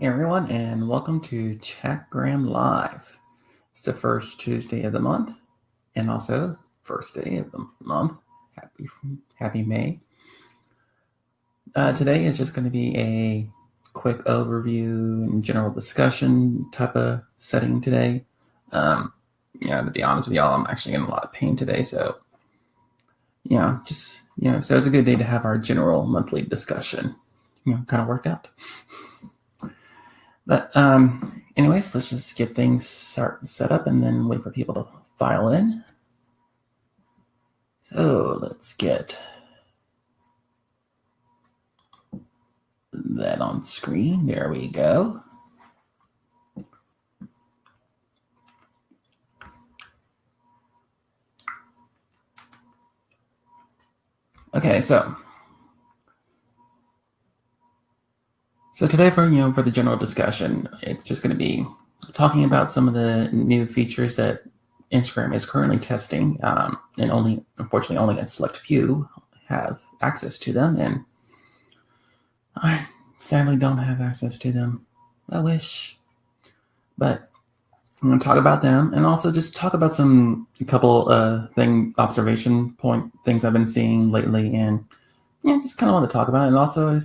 Hey everyone, and welcome to Chatgram Live. It's the first Tuesday of the month, and also first day of the month. Happy May. Today is just going to be a quick overview and general discussion type of setting today. To be honest with y'all, I'm actually in a lot of pain today, so so it's a good day to have our general monthly discussion. Kind of worked out. But anyways, let's just get things set up and then wait for people to file in. So let's get that on screen. There we go. Okay, so today for the general discussion, it's just going to be talking about some of the new features that Instagram is currently testing, and unfortunately only a select few have access to them, and I sadly don't have access to them. I wish, but I'm going to talk about them and also just talk about a couple observation point things I've been seeing lately, and just kind of want to talk about it, and also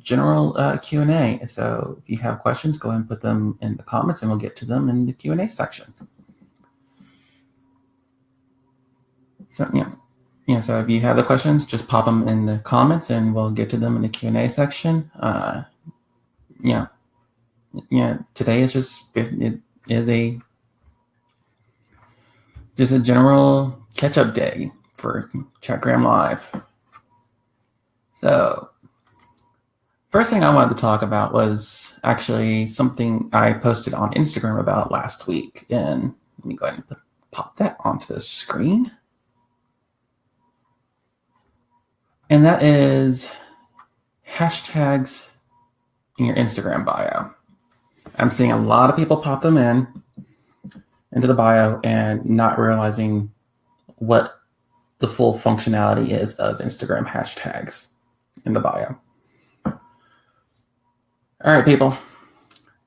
general Q&A. So if you have questions, go ahead and put them in the comments and we'll get to them in the Q&A section. So so if you have the questions, just pop them in the comments and we'll get to them in the Q&A section. Today is just a general catch-up day for Chatgram Live. So first thing I wanted to talk about was actually something I posted on Instagram about last week. And let me go ahead and pop that onto the screen. And that is hashtags in your Instagram bio. I'm seeing a lot of people pop them into the bio and not realizing what the full functionality is of Instagram hashtags in the bio. All right, people,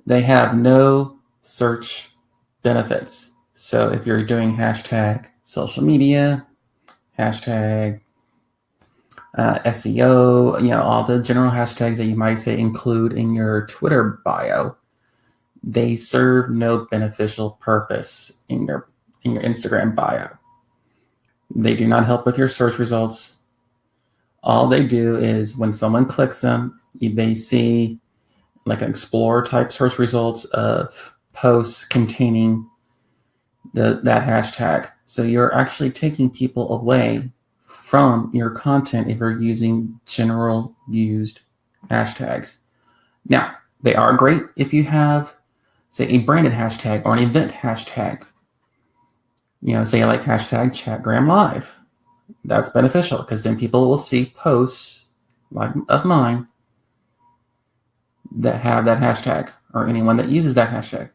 they have no search benefits. So if you're doing hashtag social media, hashtag SEO, all the general hashtags that you might say include in your Twitter bio, they serve no beneficial purpose in your Instagram bio. They do not help with your search results. All they do is when someone clicks them, they see like an Explorer type search results of posts containing that hashtag. So you're actually taking people away from your content if you're using general used hashtags. Now, they are great if you have, say, a branded hashtag or an event hashtag. Say like hashtag Chatgram Live. That's beneficial because then people will see posts like of mine that have that hashtag or anyone that uses that hashtag.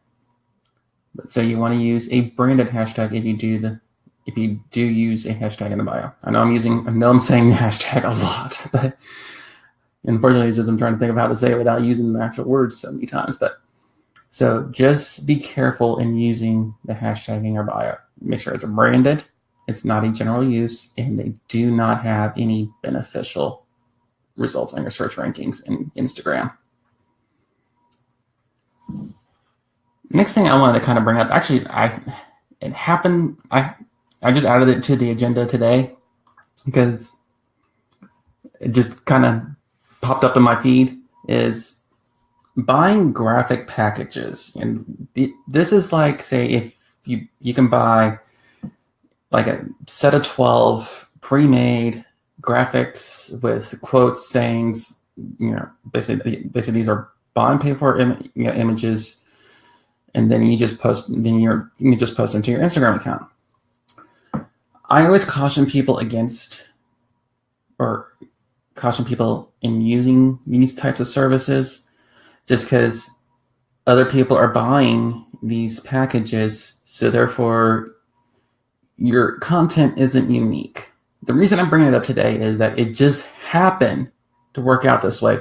But so you want to use a branded hashtag if you do use a hashtag in the bio. I know I'm saying hashtag a lot, but unfortunately I'm trying to think of how to say it without using the actual words so many times. But so just be careful in using the hashtag in your bio. Make sure it's branded, it's not a general use, and they do not have any beneficial results on your search rankings in Instagram. Next thing I wanted to kind of bring up, actually, it happened. I just added it to the agenda today because it just kind of popped up in my feed, is buying graphic packages. And this is like, say, if you can buy like a set of 12 pre-made graphics with quotes, sayings, basically these are buy and pay for images, and then you just post into your Instagram account. I always caution people in using these types of services just because other people are buying these packages, so therefore your content isn't unique. The reason I'm bringing it up today is that it just happened to work out this way,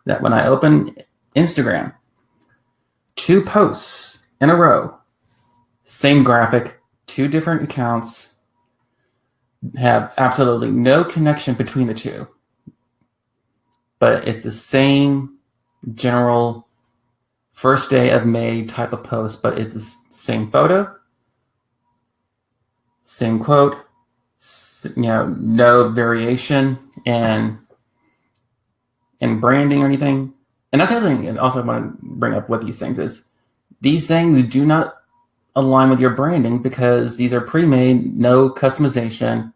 that when I open Instagram, 2 posts in a row, same graphic, 2 different accounts, have absolutely no connection between the 2, but it's the same general first day of May type of post, but it's the same photo, same quote, no variation in branding or anything. And that's the other thing, and also I want to bring up what these things is. These things do not align with your branding because these are pre-made, no customization.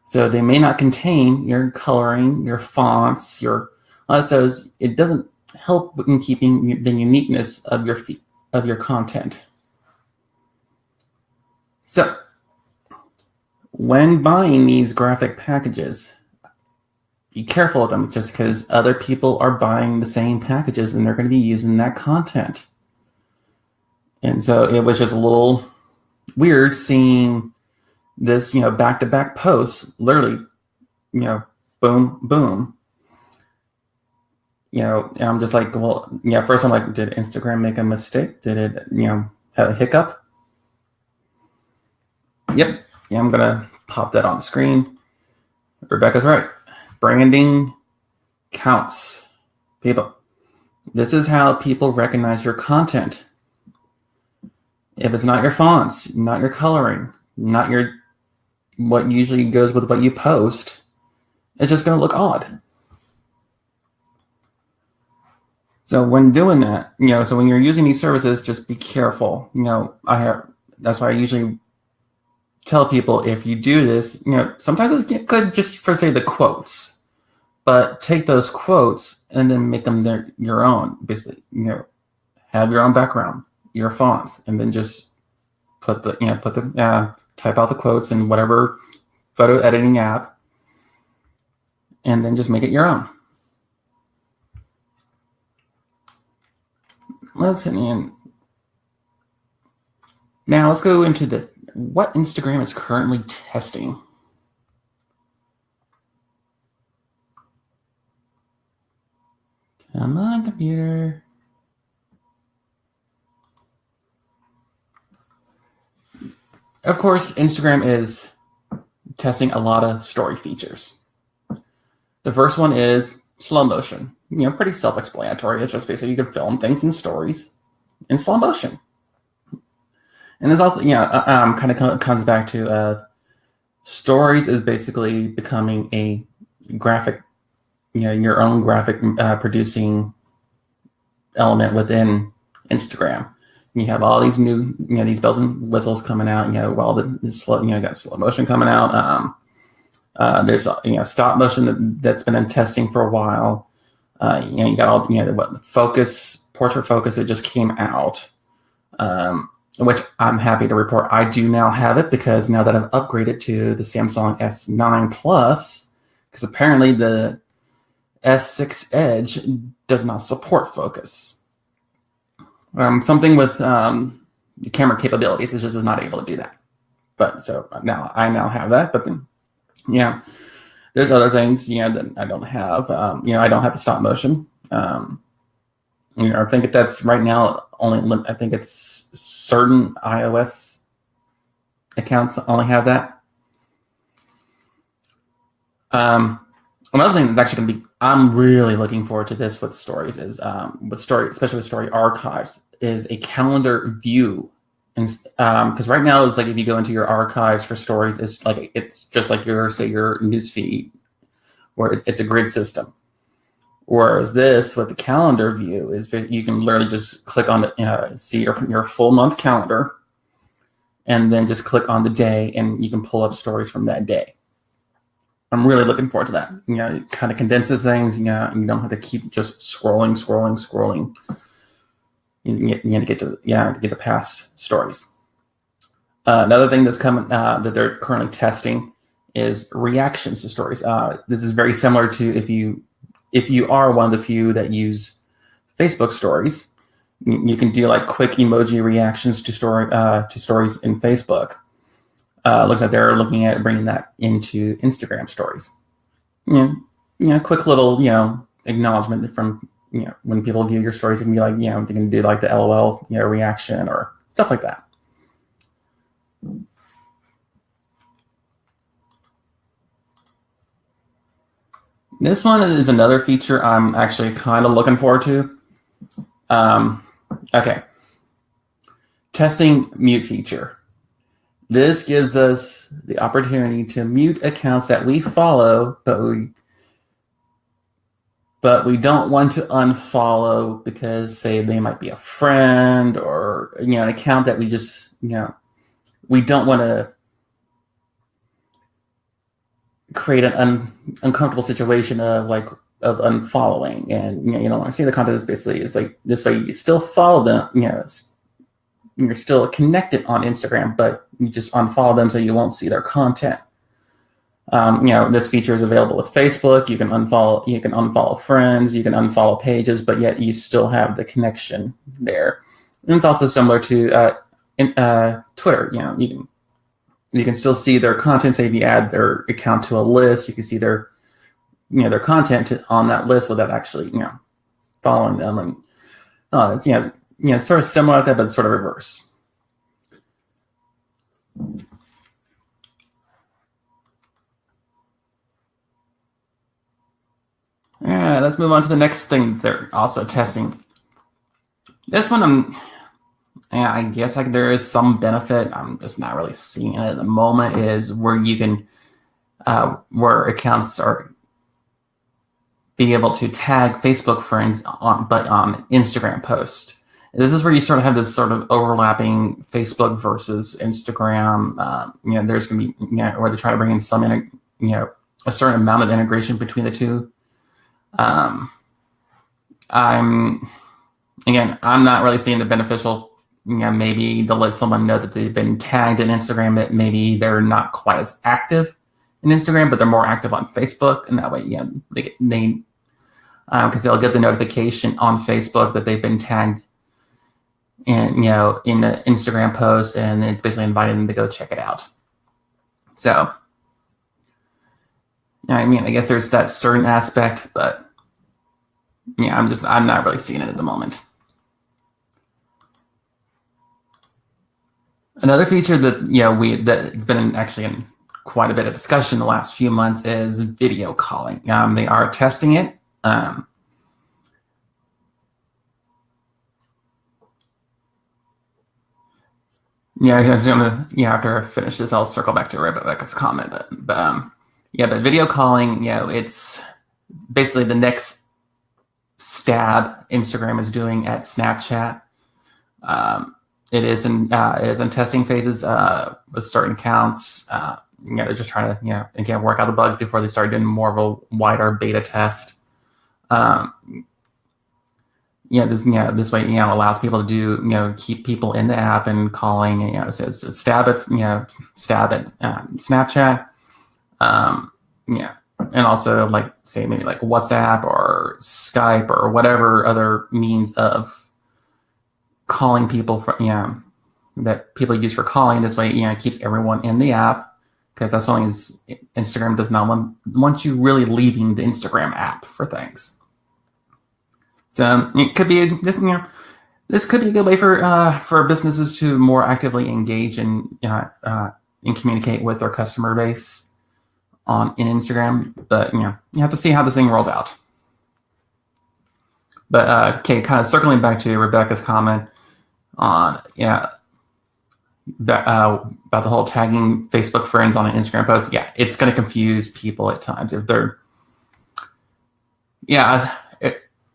So they may not contain your coloring, your fonts, so it doesn't help in keeping the uniqueness of your content. So when buying these graphic packages, be careful of them just because other people are buying the same packages and they're going to be using that content. And so it was just a little weird seeing this, back-to-back posts, literally, boom, boom. And I'm just like, well, first I'm like, did Instagram make a mistake? Did it, have a hiccup? Yep. Yeah, I'm going to pop that on the screen. Rebecca's right. Branding counts. People, this is how people recognize your content. If it's not your fonts, not your coloring, not what usually goes with what you post, it's just going to look odd. So when doing that, so when you're using these services, just be careful. That's why I usually tell people, if you do this, sometimes it's good just for, say, the quotes, but take those quotes and then make them your own. Basically, have your own background, your fonts, and then just type out the quotes in whatever photo editing app, and then just make it your own. Let's go into what Instagram is currently testing. Come on, computer. Of course, Instagram is testing a lot of story features. The first one is slow motion. Pretty self-explanatory. It's just basically you can film things in stories in slow motion. And there's also, kind of comes back to stories is basically becoming a graphic, your own graphic producing element within Instagram. You have all these new, these bells and whistles coming out. The slow, got slow motion coming out. There's stop motion that's been in testing for a while. You got all the focus, portrait focus that just came out, which I'm happy to report I do now have it, because now that I've upgraded to the Samsung S9 Plus, because apparently the S6 Edge does not support focus. Something with the camera capabilities, it just is not able to do that. But so now I have that. But then, there's other things that I don't have. I don't have the stop motion. I think that's right now only. I think it's certain iOS accounts only have that. Another thing that's actually going to be, I'm really looking forward to this with stories is especially with story archives, is a calendar view. And because right now it's like if you go into your archives for stories, it's just like your newsfeed, where it's a grid system. Whereas this with the calendar view is you can literally just click on see your full month calendar, and then just click on the day, and you can pull up stories from that day. I'm really looking forward to that. It kind of condenses things. You don't have to keep just scrolling. You get to past stories. Another thing that's coming that they're currently testing is reactions to stories. This is very similar to if you are one of the few that use Facebook stories, you can do like quick emoji reactions to stories in Facebook. Looks like they're looking at bringing that into Instagram stories. Quick little acknowledgement from when people view your stories, it can be like, they can do like the LOL, reaction or stuff like that. This one is another feature I'm actually kind of looking forward to. Okay. Testing mute feature. This gives us the opportunity to mute accounts that we follow, but we don't want to unfollow because, say, they might be a friend or an account that we just we don't want to create an uncomfortable situation of unfollowing, and you don't want to see the content. Is like this way you still follow them, you're still connected on Instagram, but you just unfollow them so you won't see their content. This feature is available with Facebook. You can unfollow friends, you can unfollow pages, but yet you still have the connection there. And it's also similar to Twitter. You can still see their content. Say if you add their account to a list, you can see their their content on that list without actually following them. And it's sort of similar like that, but it's sort of reverse. All right, let's move on to the next thing they're also testing. This one, I guess there is some benefit. I'm just not really seeing it at the moment. Is where you can, where accounts are be able to tag Facebook friends on Instagram post. This is where you sort of have this sort of overlapping Facebook versus Instagram. There's going to be where they try to bring in some a certain amount of integration between the two. I'm not really seeing the beneficial. Maybe they'll let someone know that they've been tagged in Instagram, that maybe they're not quite as active in Instagram, but they're more active on Facebook, and that way, they because they'll get the notification on Facebook that they've been tagged in in the Instagram post, and it's basically inviting them to go check it out. So, I guess there's that certain aspect, but I'm not really seeing it at the moment. Another feature that that's been actually in quite a bit of discussion the last few months is video calling. They are testing it. After I finish this, I'll circle back to Rebecca's comment. But video calling, it's basically the next stab Instagram is doing at Snapchat. It is in testing phases with certain accounts. They're just trying to again work out the bugs before they start doing more of a wider beta test. This way allows people to do keep people in the app and calling. So it's stab at Snapchat. And also maybe WhatsApp or Skype or whatever other means of calling people that people use for calling. This way, it keeps everyone in the app, because that's only as Instagram does not want you really leaving the Instagram app for things. So it could be this could be a good way for businesses to more actively engage and communicate with their customer base in Instagram. But you have to see how this thing rolls out. But okay, kind of circling back to Rebecca's comment on about the whole tagging Facebook friends on an Instagram post. Yeah, it's going to confuse people at times if they're.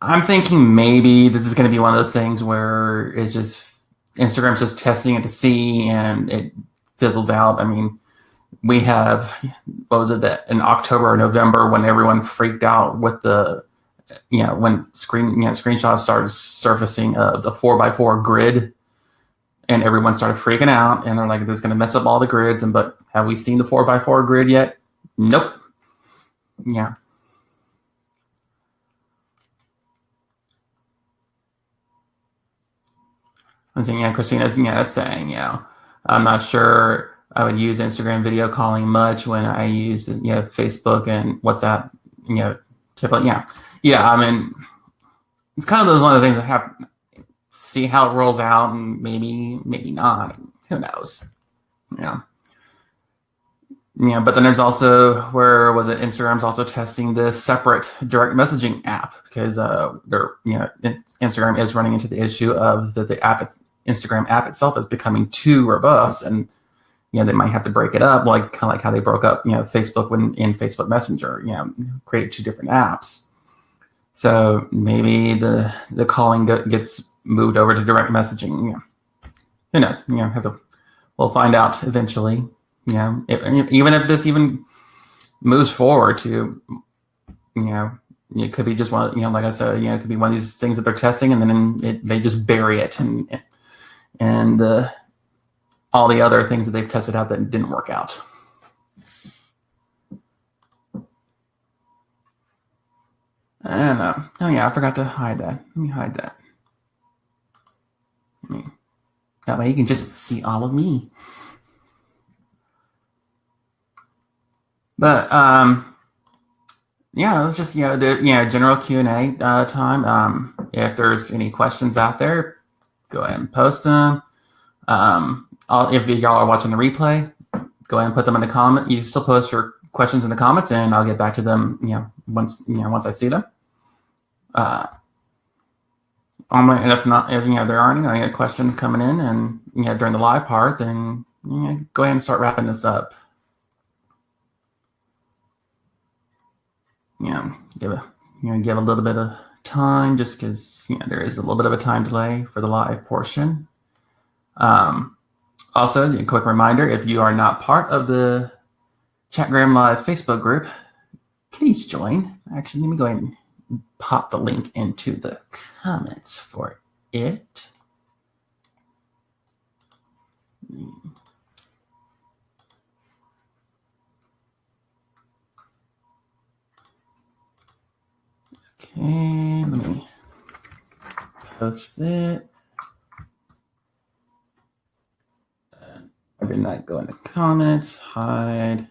I'm thinking maybe this is going to be one of those things where it's just Instagram's just testing it to see, and it fizzles out. I mean, we have, what was it, that in October or November when everyone freaked out with the, when screenshots started surfacing of the 4x4 grid, and everyone started freaking out, and they're like, this is going to mess up all the grids. But have we seen the 4x4 grid yet? Nope. Yeah. I think, Christina's saying, I'm not sure I would use Instagram video calling much when I use Facebook and WhatsApp, typically. I mean, it's kind of those one of the things I have to see how it rolls out, and maybe not. Who knows? Yeah. Yeah, but then there's also Instagram's also testing this separate direct messaging app because Instagram is running into the issue of the Instagram app itself is becoming too robust, and they might have to break it up, kind of like how they broke up Facebook when in Facebook Messenger, created two different apps. So maybe the calling gets moved over to direct messaging. Who knows? We'll find out eventually. Even if this even moves forward to, it could be just one. Like I said, it could be one of these things that they're testing, and then they just bury it, and all the other things that they've tested out that didn't work out. I don't know. Oh yeah, I forgot to hide that. Let me hide that. That way you can just see all of me. But yeah, it's just general Q&A time. If there's any questions out there, go ahead and post them. If y'all are watching the replay, go ahead and put them in the comment. You still post your questions in the comments, and I'll get back to them. Once I see them. And if not, if there aren't any questions coming in, and during the live part, then go ahead and start wrapping this up. Give a little bit of time, just because there is a little bit of a time delay for the live portion. Also, a quick reminder: if you are not part of the Chatgram Live Facebook group, please join. Actually, let me go ahead and pop the link into the comments for it. Okay, let me post it. I did not go in the comments. Hide.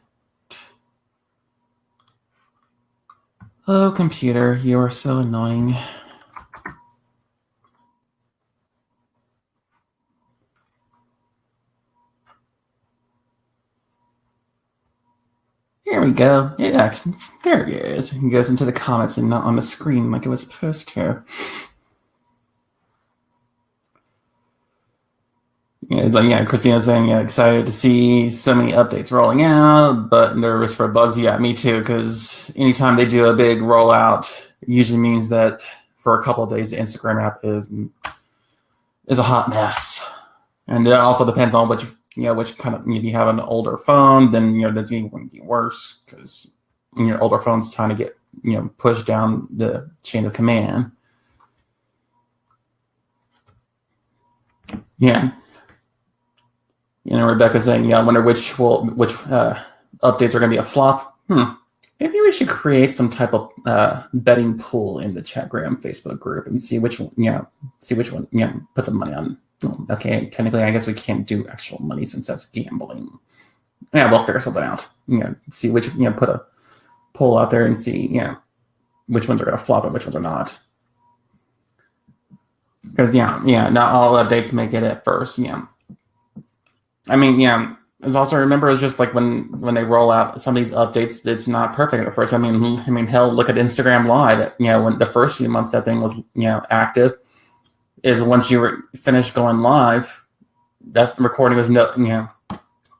Oh, computer, you are so annoying. Here we go. Yeah, there it is. It goes into the comments and not on the screen like it was supposed to. It's like, Christina's saying, excited to see so many updates rolling out, but nervous for bugs. Yeah, me too, because anytime they do a big rollout, it usually means that for a couple of days, the Instagram app is a hot mess. And it also depends on which kind of, if you have an older phone, then, that's going to get worse, because older phones trying to get, pushed down the chain of command. Yeah. Rebecca's saying, I wonder which updates are going to be a flop. Maybe we should create some type of betting pool in the Chatgram Facebook group and see which one, put some money on. Okay, technically, I guess we can't do actual money since that's gambling. Yeah, we'll figure something out. See which, put a poll out there and see, which ones are going to flop and which ones are not. Because, not all updates make it at first, I mean, as also remember, it's just like when they roll out some of these updates, it's not perfect at first. I mean, hell, look at Instagram Live. When the first few months that thing was, active, is once you were finished going live, that recording was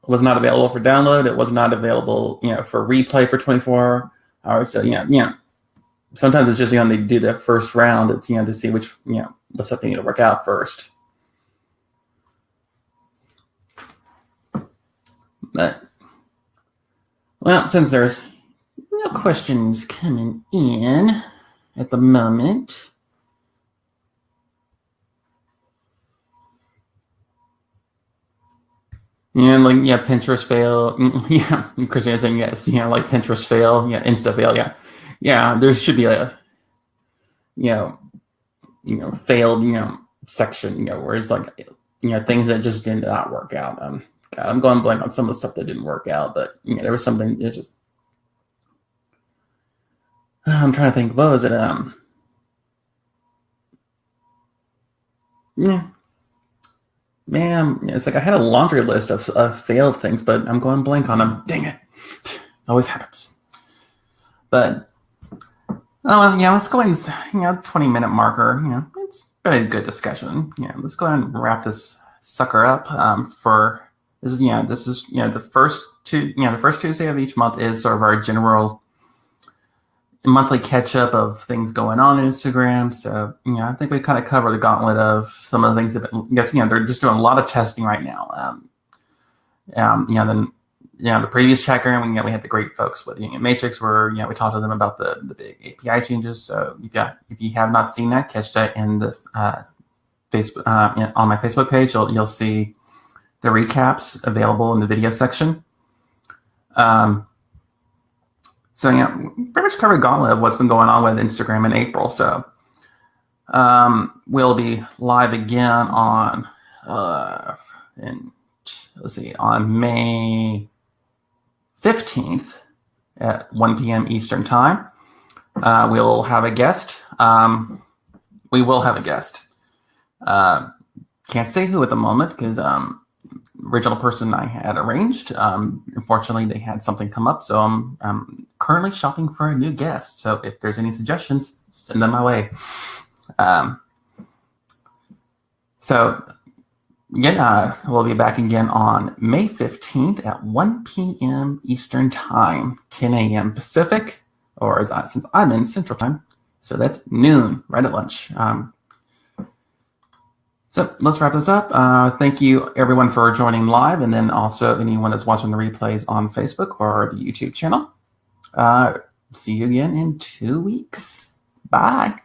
was not available for download. It was not available, for replay for 24 hours. So sometimes it's just they do the first round. It's to see which what stuff they need to work out first. But, well, since there's no questions coming in at the moment, Pinterest fail. Christina saying yes. Like Pinterest fail. Insta fail. There should be a failed section. Where it's like things that just did not work out. I'm going blank on some of the stuff that didn't work out, but there was something. It's just I'm trying to think. What was it? Yeah. Man, it's like I had a laundry list of failed things, but I'm going blank on them. Dang it. Always happens. But, let's go ahead and, 20-minute marker. It's been a good discussion. Let's go ahead and wrap this sucker up. For this is the first the first Tuesday of each month is sort of our general monthly catch up of things going on Instagram. So, I think we kind of cover the gauntlet of some of the things that, I guess, they're just doing a lot of testing right now. The previous checker, and we had the great folks with Matrix where, we talked to them about the big API changes. So if you have not seen that, catch that in the Facebook, on my Facebook page, you'll see the recaps available in the video section. So, pretty much covered the gauntlet of what's been going on with Instagram in April. So, we'll be live again on, on May 15th at 1 p.m. Eastern Time. We'll have a guest. We will have a guest. Can't say who at the moment because original person I had arranged. Unfortunately, they had something come up, so I'm currently shopping for a new guest. So if there's any suggestions, send them my way. We'll be back again on May 15th at 1 p.m. Eastern Time, 10 a.m. Pacific, or since I'm in Central Time, so that's noon, right at lunch. So let's wrap this up. Thank you, everyone, for joining live, and then also anyone that's watching the replays on Facebook or the YouTube channel. See you again in 2 weeks. Bye.